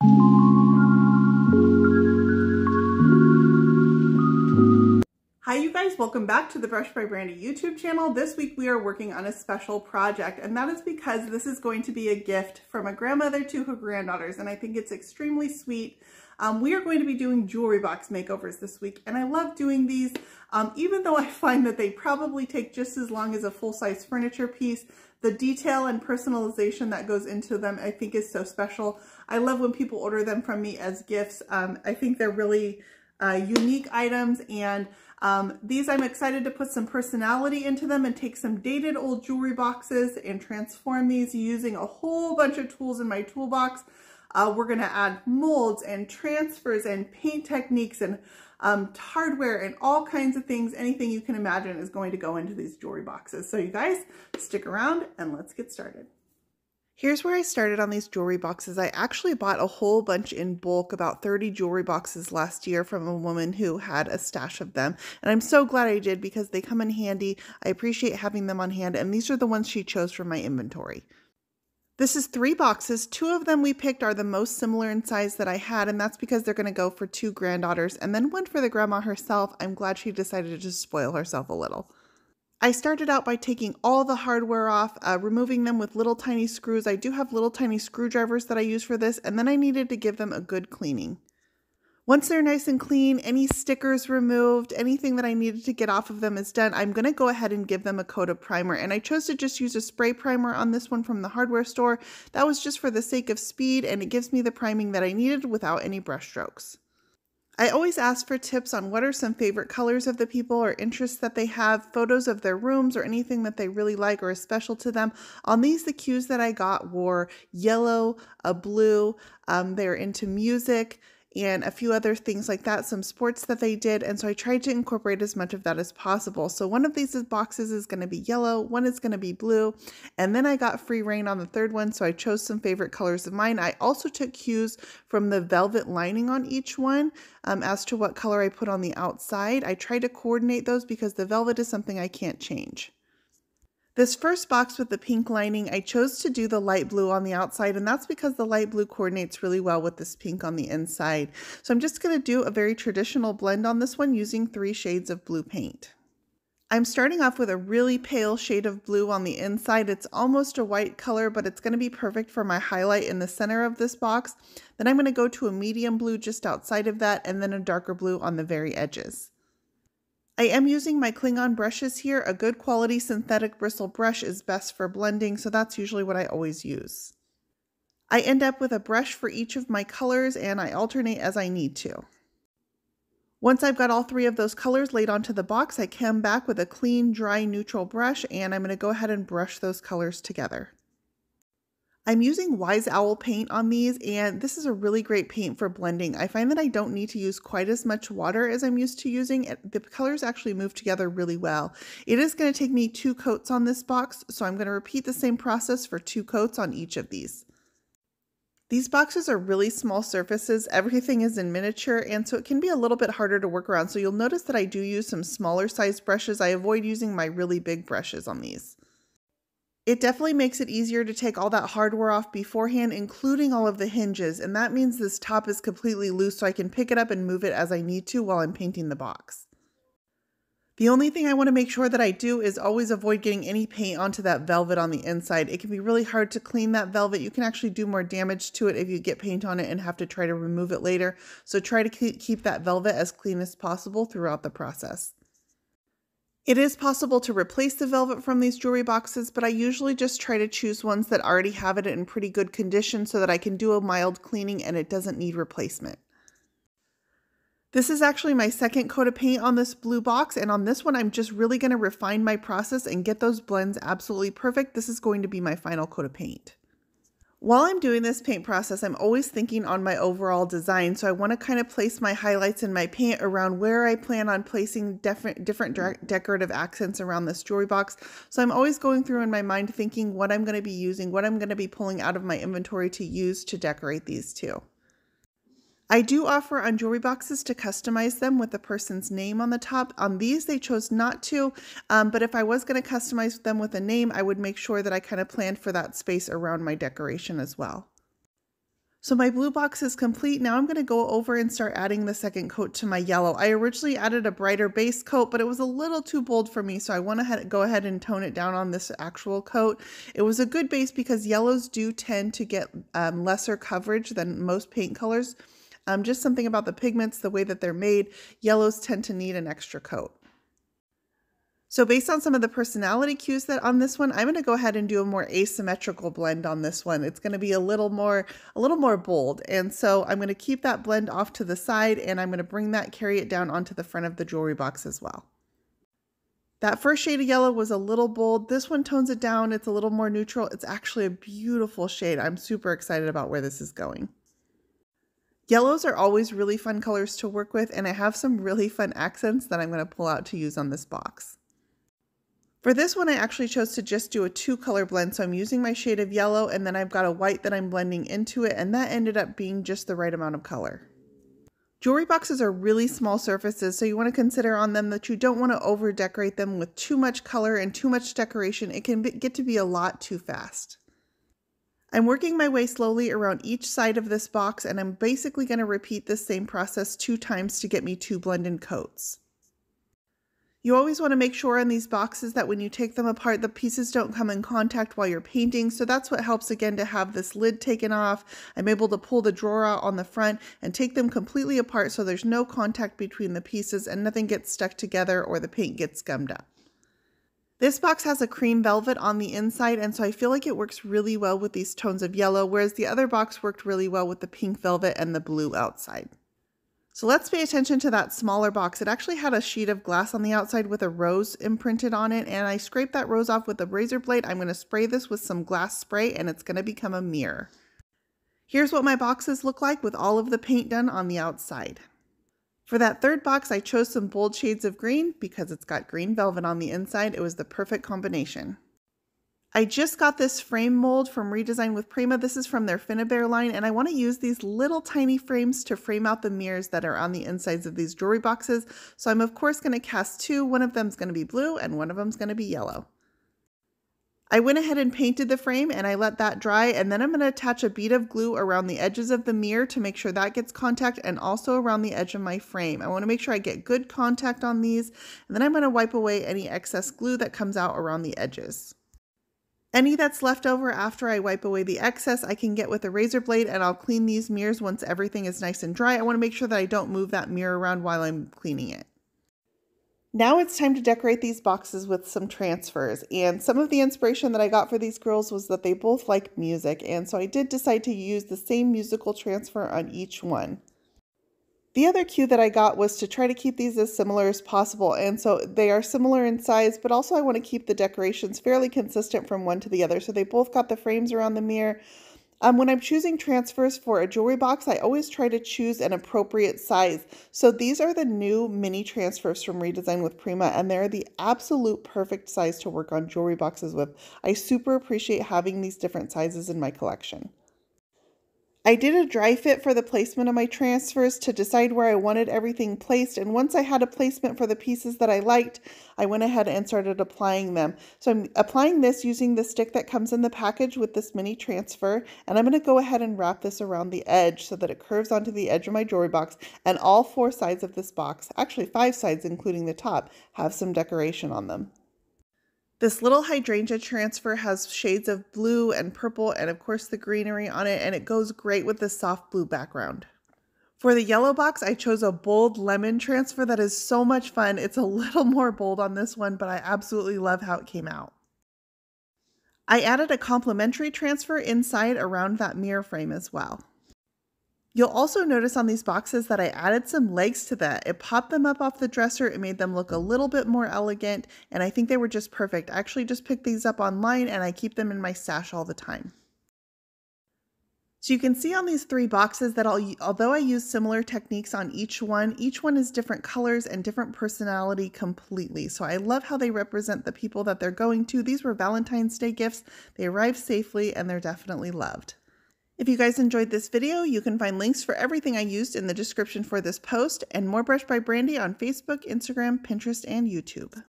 Hi you guys, welcome back to the Brush by Brandy YouTube channel. This week we are working on a special project, and that is because this is going to be a gift from a grandmother to her granddaughters, and I think it's extremely sweet. We are going to be doing jewelry box makeovers this week, and I love doing these, even though I find that they probably take just as long as a full-size furniture piece. The detail and personalization that goes into them I think is so special. I love when people order them from me as gifts. I think they're really unique items, and these I'm excited to put some personality into them and take some dated old jewelry boxes and transform these using a whole bunch of tools in my toolbox. We're going to add molds and transfers and paint techniques and hardware and all kinds of things. Anything you can imagine is going to go into these jewelry boxes. So you guys stick around and let's get started. Here's where I started on these jewelry boxes. I actually bought a whole bunch in bulk, about 30 jewelry boxes last year from a woman who had a stash of them. And I'm so glad I did because they come in handy. I appreciate having them on hand. And these are the ones she chose from my inventory. This is 3 boxes. 2 of them we picked are the most similar in size that I had, and that's because they're going to go for 2 granddaughters, and then one for the grandma herself. I'm glad she decided to just spoil herself a little. I started out by taking all the hardware off, removing them with little tiny screws. I do have little tiny screwdrivers that I use for this, and then I needed to give them a good cleaning. Once they're nice and clean, any stickers removed, anything that I needed to get off of them is done. I'm going to go ahead and give them a coat of primer, and I chose to just use a spray primer on this one from the hardware store. That was just for the sake of speed, and it gives me the priming that I needed without any brush strokes. I always ask for tips on what are some favorite colors of the people or interests that they have, photos of their rooms or anything that they really like or is special to them. On these, the cues that I got were yellow, a blue, they're into music, and a few other things like that, some sports that they did, and so I tried to incorporate as much of that as possible. So one of these boxes is going to be yellow, one is going to be blue, and then I got free reign on the third one, so I chose some favorite colors of mine. I also took cues from the velvet lining on each one as to what color I put on the outside. I tried to coordinate those because the velvet is something I can't change. This first box with the pink lining, I chose to do the light blue on the outside, and that's because the light blue coordinates really well with this pink on the inside. So I'm just going to do a very traditional blend on this one using 3 shades of blue paint. I'm starting off with a really pale shade of blue on the inside. It's almost a white color, but it's going to be perfect for my highlight in the center of this box. Then I'm going to go to a medium blue just outside of that, and then a darker blue on the very edges. I am using my Klingon brushes here. A good quality synthetic bristle brush is best for blending, so that's usually what I always use. I end up with a brush for each of my colors, and I alternate as I need to. Once I've got all 3 of those colors laid onto the box, I come back with a clean, dry, neutral brush, and I'm going to go ahead and brush those colors together. I'm using Wise Owl paint on these, and this is a really great paint for blending. I find that I don't need to use quite as much water as I'm used to using. The colors actually move together really well. It is going to take me 2 coats on this box, so I'm going to repeat the same process for 2 coats on each of these. These boxes are really small surfaces. Everything is in miniature, and so it can be a little bit harder to work around. So you'll notice that I do use some smaller size brushes. I avoid using my really big brushes on these. It definitely makes it easier to take all that hardware off beforehand, including all of the hinges, and that means this top is completely loose so I can pick it up and move it as I need to while I'm painting the box. The only thing I want to make sure that I do is always avoid getting any paint onto that velvet on the inside. It can be really hard to clean that velvet. You can actually do more damage to it if you get paint on it and have to try to remove it later. So try to keep that velvet as clean as possible throughout the process. It is possible to replace the velvet from these jewelry boxes, but I usually just try to choose ones that already have it in pretty good condition so that I can do a mild cleaning and it doesn't need replacement. This is actually my second coat of paint on this blue box, and on this one I'm just really going to refine my process and get those blends absolutely perfect. This is going to be my final coat of paint. While I'm doing this paint process, I'm always thinking on my overall design, so I want to kind of place my highlights in my paint around where I plan on placing different decorative accents around this jewelry box. So I'm always going through in my mind thinking what I'm going to be using, what I'm going to be pulling out of my inventory to use to decorate these too. I do offer on jewelry boxes to customize them with the person's name on the top. On these, they chose not to, but if I was going to customize them with a name, I would make sure that I kind of planned for that space around my decoration as well. So my blue box is complete. Now I'm going to go over and start adding the second coat to my yellow. I originally added a brighter base coat, but it was a little too bold for me, so I want to go ahead and tone it down on this actual coat. It was a good base because yellows do tend to get lesser coverage than most paint colors. Just something about the pigments, the way that they're made, yellows tend to need an extra coat. So based on some of the personality cues that on this one, I'm going to go ahead and do a more asymmetrical blend on this one. It's going to be a little more bold. And so I'm going to keep that blend off to the side, and I'm going to carry it down onto the front of the jewelry box as well. That first shade of yellow was a little bold. This one tones it down. It's a little more neutral. It's actually a beautiful shade. I'm super excited about where this is going. Yellows are always really fun colors to work with, and I have some really fun accents that I'm going to pull out to use on this box. For this one, I actually chose to just do a 2-color blend, so I'm using my shade of yellow, and then I've got a white that I'm blending into it, and that ended up being just the right amount of color. Jewelry boxes are really small surfaces, so you want to consider on them that you don't want to over-decorate them with too much color and too much decoration. It can get to be a lot too fast. I'm working my way slowly around each side of this box, and I'm basically going to repeat this same process 2 times to get me 2 blended coats. You always want to make sure on these boxes that when you take them apart, the pieces don't come in contact while you're painting. So that's what helps again to have this lid taken off. I'm able to pull the drawer out on the front and take them completely apart so there's no contact between the pieces and nothing gets stuck together or the paint gets gummed up. This box has a cream velvet on the inside, and so I feel like it works really well with these tones of yellow, whereas the other box worked really well with the pink velvet and the blue outside. So let's pay attention to that smaller box. It actually had a sheet of glass on the outside with a rose imprinted on it, and I scraped that rose off with a razor blade. I'm going to spray this with some glass spray, and it's going to become a mirror. Here's what my boxes look like with all of the paint done on the outside. For that third box, I chose some bold shades of green because it's got green velvet on the inside. It was the perfect combination. I just got this frame mold from Redesign with Prima. This is from their Finnabair line, and I want to use these little tiny frames to frame out the mirrors that are on the insides of these jewelry boxes. So I'm of course going to cast 2. One of them is going to be blue and one of them is going to be yellow. I went ahead and painted the frame and I let that dry, and then I'm going to attach a bead of glue around the edges of the mirror to make sure that gets contact, and also around the edge of my frame. I want to make sure I get good contact on these, and then I'm going to wipe away any excess glue that comes out around the edges. Any that's left over after I wipe away the excess, I can get with a razor blade, and I'll clean these mirrors once everything is nice and dry. I want to make sure that I don't move that mirror around while I'm cleaning it. Now it's time to decorate these boxes with some transfers, and some of the inspiration that I got for these girls was that they both like music, and so I did decide to use the same musical transfer on each one. The other cue that I got was to try to keep these as similar as possible, and so they are similar in size, but also I want to keep the decorations fairly consistent from one to the other, so they both got the frames around the mirror. When I'm choosing transfers for a jewelry box, I always try to choose an appropriate size. So these are the new mini transfers from Redesign with Prima, and they're the absolute perfect size to work on jewelry boxes with. I super appreciate having these different sizes in my collection. I did a dry fit for the placement of my transfers to decide where I wanted everything placed, and once I had a placement for the pieces that I liked, I went ahead and started applying them. So I'm applying this using the stick that comes in the package with this mini transfer, and I'm going to go ahead and wrap this around the edge so that it curves onto the edge of my jewelry box, and all 4 sides of this box, actually 5 sides including the top, have some decoration on them. This little hydrangea transfer has shades of blue and purple and of course the greenery on it, and it goes great with the soft blue background. For the yellow box, I chose a bold lemon transfer that is so much fun. It's a little more bold on this one, but I absolutely love how it came out. I added a complementary transfer inside around that mirror frame as well. You'll also notice on these boxes that I added some legs to that. It popped them up off the dresser. It made them look a little bit more elegant, and I think they were just perfect. I actually just picked these up online and I keep them in my stash all the time. So you can see on these 3 boxes that although I use similar techniques on each one is different colors and different personality completely. So I love how they represent the people that they're going to. These were Valentine's Day gifts. They arrived safely and they're definitely loved. If you guys enjoyed this video, you can find links for everything I used in the description for this post, and more Brush by Brandy on Facebook, Instagram, Pinterest, and YouTube.